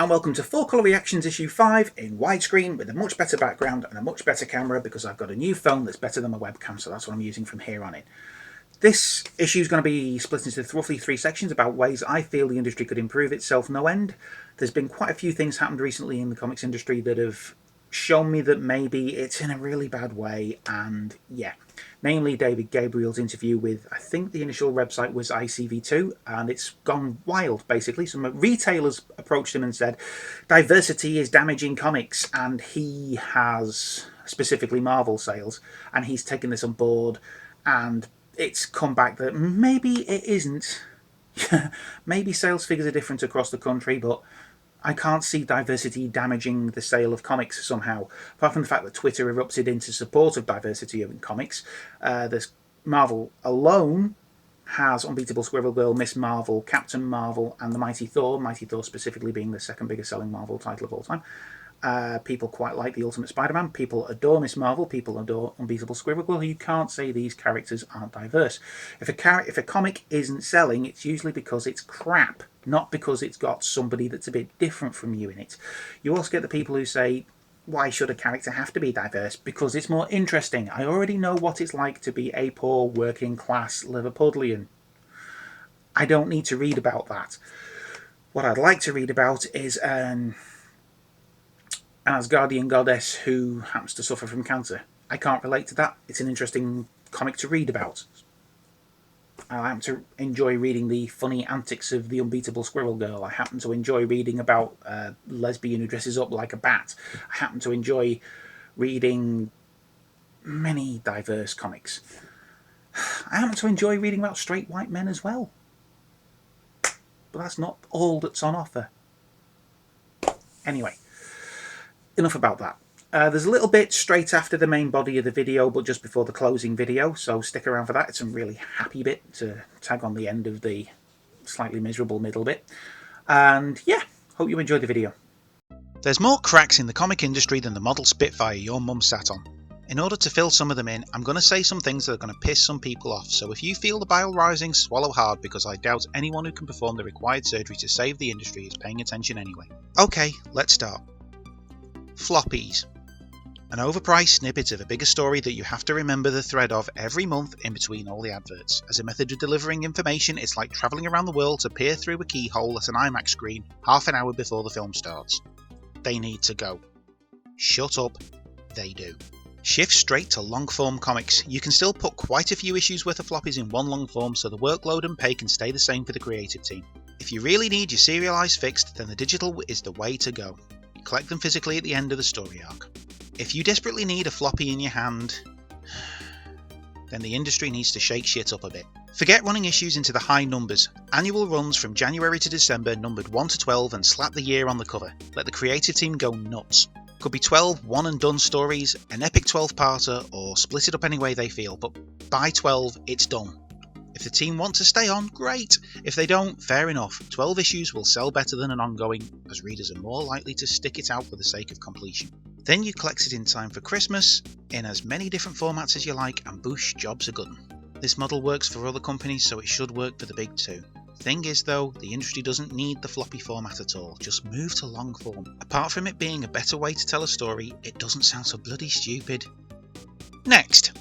and welcome to Full Colour Reactions issue 5 in widescreen with a much better background and a much better camera because I've got a new phone that's better than my webcam, so that's what I'm using from here on in. This issue is going to be split into roughly 3 sections about ways I feel the industry could improve itself no end. There's been quite a few things happened recently in the comics industry that have shown me that maybe it's in a really bad way, and yeah, namely David Gabriel's interview with, I think the initial website was ICV2, and it's gone wild basically. Some retailers approached him and said diversity is damaging comics, and he has specifically Marvel sales, and he's taken this on board, and it's come back that maybe it isn't. Maybe sales figures are different across the country, but I can't see diversity damaging the sale of comics somehow, apart from the fact that Twitter erupted into support of diversity in comics. There's Marvel alone has Unbeatable Squirrel Girl, Miss Marvel, Captain Marvel, and the Mighty Thor specifically being the second biggest selling Marvel title of all time. People quite like the Ultimate Spider-Man, people adore Miss Marvel, people adore Unbeatable Squirrel Girl. You can't say these characters aren't diverse. If a comic isn't selling, it's usually because it's crap, not because it's got somebody that's a bit different from you in it. You also get the people who say, why should a character have to be diverse? Because it's more interesting. I already know what it's like to be a poor working class Liverpudlian. I don't need to read about that. What I'd like to read about is an Asgardian goddess who happens to suffer from cancer. I can't relate to that. It's an interesting comic to read about. I happen to enjoy reading the funny antics of the Unbeatable Squirrel Girl. I happen to enjoy reading about a lesbian who dresses up like a bat. I happen to enjoy reading many diverse comics. I happen to enjoy reading about straight white men as well. But that's not all that's on offer. Anyway, enough about that. There's a little bit straight after the main body of the video, but just before the closing video, so stick around for that. It's a really happy bit to tag on the end of the slightly miserable middle bit. And yeah, hope you enjoy the video. There's more cracks in the comic industry than the model Spitfire your mum sat on. In order to fill some of them in, I'm going to say some things that are going to piss some people off, so if you feel the bile rising, swallow hard, because I doubt anyone who can perform the required surgery to save the industry is paying attention anyway. Okay, let's start. Floppies. An overpriced snippet of a bigger story that you have to remember the thread of every month in between all the adverts. As a method of delivering information, it's like travelling around the world to peer through a keyhole at an IMAX screen half an hour before the film starts. They need to go. Shut up, they do. Shift straight to long-form comics. You can still put quite a few issues worth of floppies in one long form, so the workload and pay can stay the same for the creative team. If you really need your serialised fixed, then the digital is the way to go. Collect them physically at the end of the story arc. If you desperately need a floppy in your hand, then the industry needs to shake shit up a bit. Forget running issues into the high numbers. Annual runs from January to December numbered 1 to 12 and slap the year on the cover. Let the creative team go nuts. Could be 12 one and done stories, an epic 12-parter, or split it up any way they feel, but by 12 it's done. If the team want to stay on, great. If they don't, fair enough. 12 issues will sell better than an ongoing, as readers are more likely to stick it out for the sake of completion. Then you collect it in time for Christmas, in as many different formats as you like, and boosh, jobs are good. This model works for other companies, so it should work for the big two. Thing is though, the industry doesn't need the floppy format at all, just move to long form. Apart from it being a better way to tell a story, it doesn't sound so bloody stupid. Next!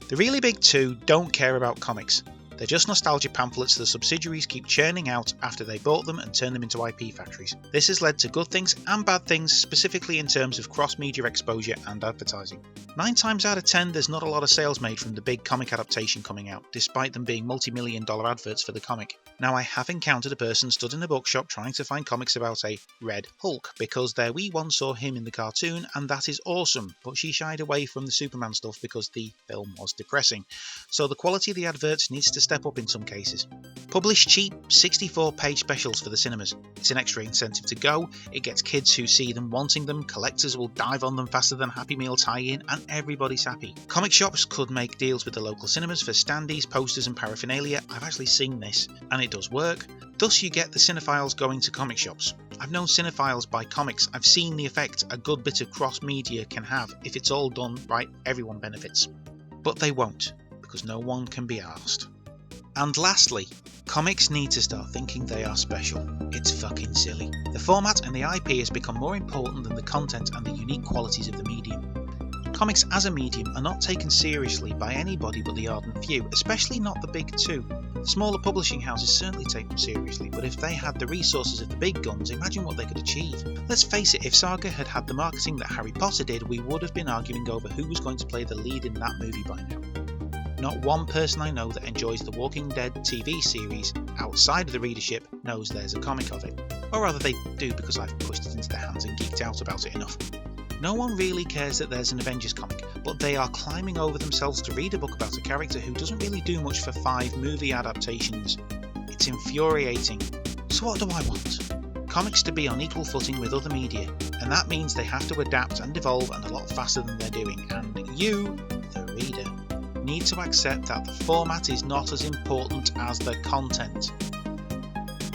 The really big two don't care about comics. They're just nostalgia pamphlets the subsidiaries keep churning out after they bought them and turn them into IP factories. This has led to good things and bad things, specifically in terms of cross-media exposure and advertising. 9 times out of 10 there's not a lot of sales made from the big comic adaptation coming out, despite them being multi-million-dollar adverts for the comic. Now, I have encountered a person stood in a bookshop trying to find comics about a Red Hulk, because their wee one saw him in the cartoon and that is awesome, but she shied away from the Superman stuff because the film was depressing. So the quality of the adverts needs to step up in some cases. Publish cheap 64-page specials for the cinemas. It's an extra incentive to go, it gets kids who see them wanting them, collectors will dive on them faster than Happy Meal tie-in, and everybody's happy. Comic shops could make deals with the local cinemas for standees, posters and paraphernalia. I've actually seen this, and it does work. Thus you get the cinephiles going to comic shops. I've known cinephiles buy comics. I've seen the effect a good bit of cross-media can have. If it's all done right, everyone benefits. But they won't, because no one can be arsed. And lastly, comics need to start thinking they are special. It's fucking silly. The format and the IP has become more important than the content and the unique qualities of the medium. Comics as a medium are not taken seriously by anybody but the ardent few, especially not the big two. The smaller publishing houses certainly take them seriously, but if they had the resources of the big guns, imagine what they could achieve. Let's face it, if Saga had had the marketing that Harry Potter did, we would have been arguing over who was going to play the lead in that movie by now. Not one person I know that enjoys the Walking Dead TV series outside of the readership knows there's a comic of it. Or rather they do because I've pushed it into their hands and geeked out about it enough. No one really cares that there's an Avengers comic, but they are climbing over themselves to read a book about a character who doesn't really do much for 5 movie adaptations. It's infuriating. So what do I want? Comics to be on equal footing with other media, and that means they have to adapt and evolve and a lot faster than they're doing, and you, the reader, need to accept that the format is not as important as the content.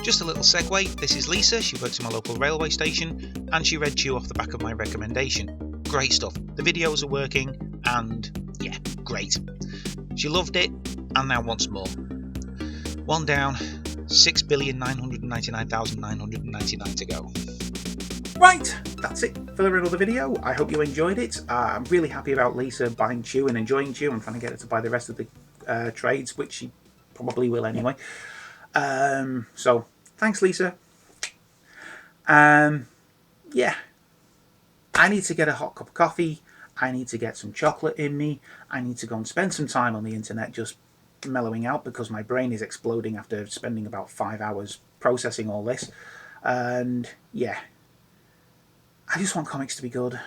Just a little segue, this is Lisa, she works in my local railway station, and she read you off the back of my recommendation. Great stuff, the videos are working, and yeah, great. She loved it, and now wants more. One down, 6,999,999 to go. Right, that's it for another video. I hope you enjoyed it. I'm really happy about Lisa buying Chew and enjoying Chew. I'm trying to get her to buy the rest of the trades, which she probably will anyway. So, thanks, Lisa. Yeah, I need to get a hot cup of coffee. I need to get some chocolate in me. I need to go and spend some time on the internet just mellowing out because my brain is exploding after spending about 5 hours processing all this. And yeah, I just want comics to be good.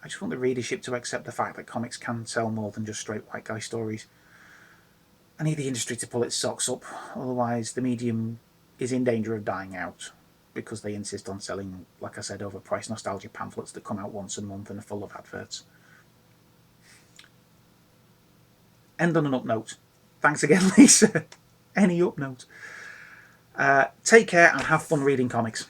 I just want the readership to accept the fact that comics can sell more than just straight white guy stories. I need the industry to pull its socks up, otherwise the medium is in danger of dying out because they insist on selling, like I said, overpriced nostalgia pamphlets that come out once a month and are full of adverts. End on an up note. Thanks again, Lisa. Any up note. Take care and have fun reading comics.